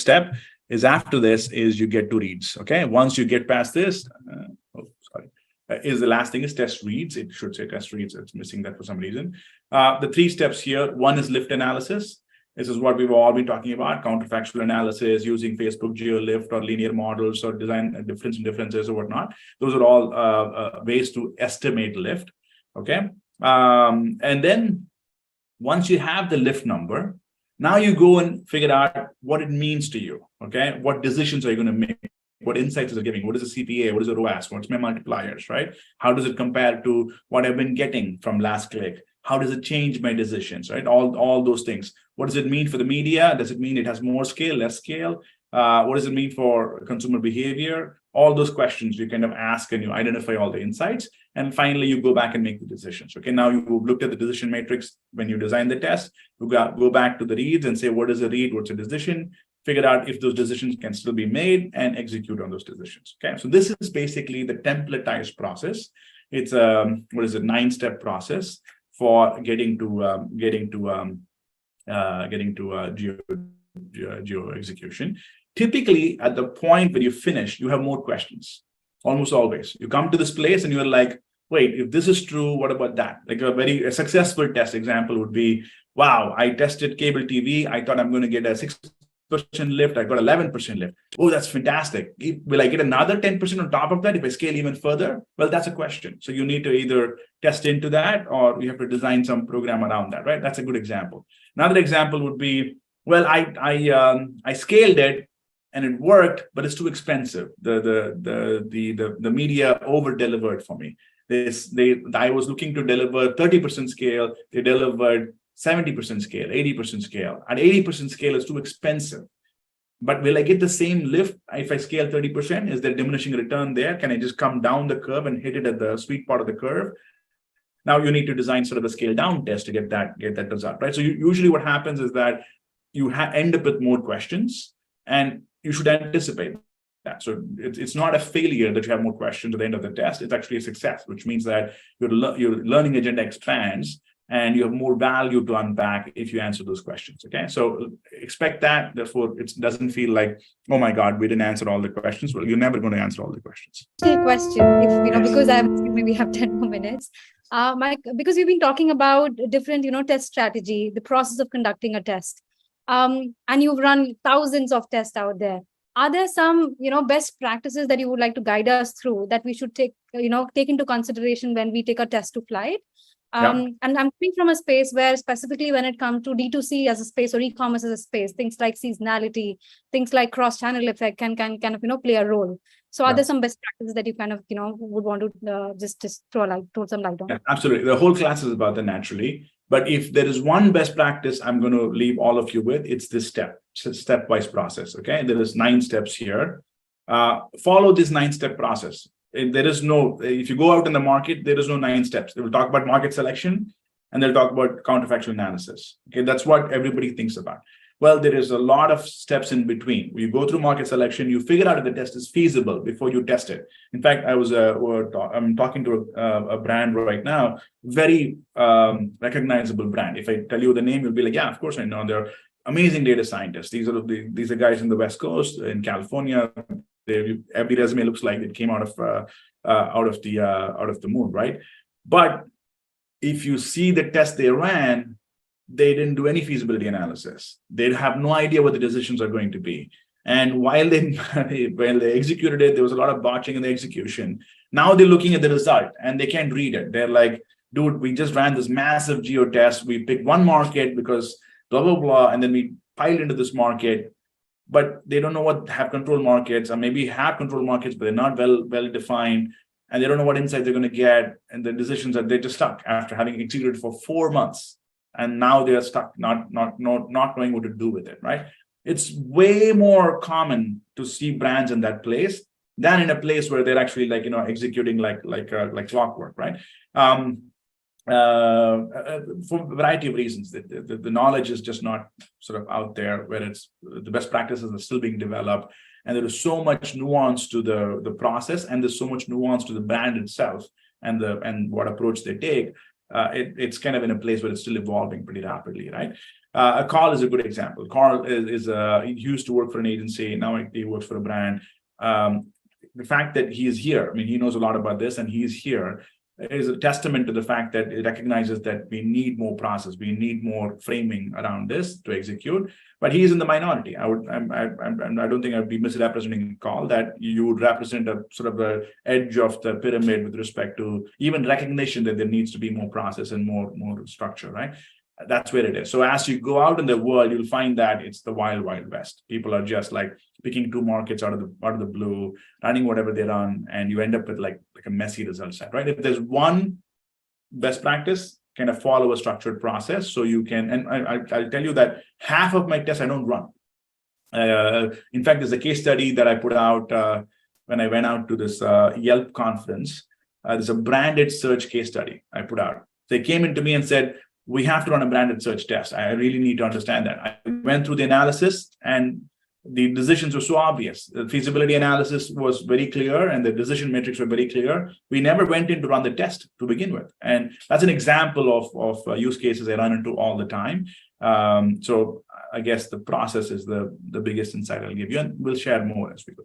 step is after this is you get to reads. Okay, once you get past this, is the last thing is test reads. It should say test reads. It's missing that for some reason. The 3 steps here. One is lift analysis. This is what we've all been talking about: counterfactual analysis using Facebook GeoLift or linear models or design differences or whatnot. Those are all ways to estimate lift. Okay, and then once you have the lift number, now you go and figure out what it means to you. Okay, what decisions are you going to make? What insights is it giving? What is the CPA? What is the ROAS? What's my multipliers, right? How does it compare to what I've been getting from last click? How does it change my decisions, right? All those things. What does it mean for the media? Does it mean it has more scale, less scale? What does it mean for consumer behavior? All those questions you kind of ask and you identify all the insights. And finally, you go back and make the decisions. Okay, now you've looked at the decision matrix when you design the test. You go back to the reads and say, what is a read? What's a decision? Figure out if those decisions can still be made and execute on those decisions. Okay, so this is basically the templatized process. It's a 9-step process for getting to geo execution. Typically, at the point where you finish, you have more questions. Almost always, you come to this place and you're like, wait, if this is true, what about that? Like a successful test example would be, wow, I tested cable TV. I thought I'm going to get a 6% lift. I got 11% lift. Oh, that's fantastic. Will I get another 10% on top of that if I scale even further? Well, that's a question. So you need to either test into that or you have to design some program around that, right? That's a good example. Another example would be, well, I scaled it and it worked, but it's too expensive. The media over delivered for me. I was looking to deliver 30% scale. They delivered 70% scale, 80% scale. At 80% scale, it's too expensive. But will I get the same lift if I scale 30%? Is there diminishing return there? Can I just come down the curve and hit it at the sweet part of the curve? Now you need to design sort of a scale down test to get that result, right? So usually what happens is that you end up with more questions, and you should anticipate that. So it's not a failure that you have more questions at the end of the test. It's actually a success, which means that your learning agenda expands and you have more value to unpack if you answer those questions. Okay, so expect that. Therefore, it doesn't feel like, oh my God, we didn't answer all the questions. Well, you're never going to answer all the questions. A question, if because we have 10 more minutes. Mike, because we've been talking about different, test strategy, the process of conducting a test, and you've run thousands of tests out there. Are there some, best practices that you would like to guide us through that we should take into consideration when we take a test to flight? And I'm coming from a space where specifically when it comes to D2C as a space or e-commerce as a space, things like seasonality, things like cross-channel effect can kind of play a role. So are there some best practices that you kind of, would want to just throw some light on? Yeah, absolutely. The whole class is about that naturally. But if there is one best practice I'm going to leave all of you with, it's this stepwise process. Okay, there is 9 steps here. Follow this 9-step process. If you go out in the market, there is no 9 steps. They will talk about market selection and they'll talk about counterfactual analysis. Okay, that's what everybody thinks about. Well, there is a lot of steps in between. You go through market selection, you figure out if the test is feasible before you test it. In fact, I'm talking to a brand right now, very recognizable brand. If I tell you the name, you'll be like, yeah, of course I know. They're amazing data scientists. These are guys in the West Coast, in California. Every resume looks like it came out of the moon, right? But if you see the test they ran, they didn't do any feasibility analysis. They have no idea what the decisions are going to be. And while they executed it, there was a lot of botching in the execution. Now they're looking at the result and they can't read it. They're like, dude, we just ran this massive geo test. We picked one market because blah, blah, blah. And then we piled into this market. But they don't know what have control markets, or maybe have control markets, but they're not well defined, and they don't know what insights they're going to get, and the decisions that they're just stuck after having executed for 4 months, and now they're stuck, not knowing what to do with it. Right? It's way more common to see brands in that place than in a place where they're actually executing like clockwork, right? For a variety of reasons. The knowledge is just not sort of out there, where it's the best practices are still being developed, and there is so much nuance to the process, and there's so much nuance to the brand itself and what approach they take. It's kind of in a place where it's still evolving pretty rapidly, right? Carl is a good example. Carl he used to work for an agency. Now he works for a brand. The fact that he is here, I mean, he knows a lot about this, and he's here is a testament to the fact that it recognizes that we need more process, we need more framing around this to execute. But he is in the minority. I don't think I'd be misrepresenting Carl, that you would represent a sort of the edge of the pyramid with respect to even recognition that there needs to be more process and more structure, right? That's where it is. So as you go out in the world, you'll find that it's the wild, wild west. People are just like picking two markets out of the blue, running whatever they run, and you end up with like a messy result set, right? If there's one best practice, kind of follow a structured process, so you can. And I'll tell you that half of my tests I don't run. In fact, there's a case study that I put out when I went out to this Yelp conference. There's a branded search case study I put out. They came into me and said, we have to run a branded search test. I really need to understand that. I went through the analysis, and the decisions were so obvious. The feasibility analysis was very clear, and the decision metrics were very clear. We never went in to run the test to begin with. And that's an example of use cases I run into all the time. So I guess the process is the biggest insight I'll give you, and we'll share more as we go.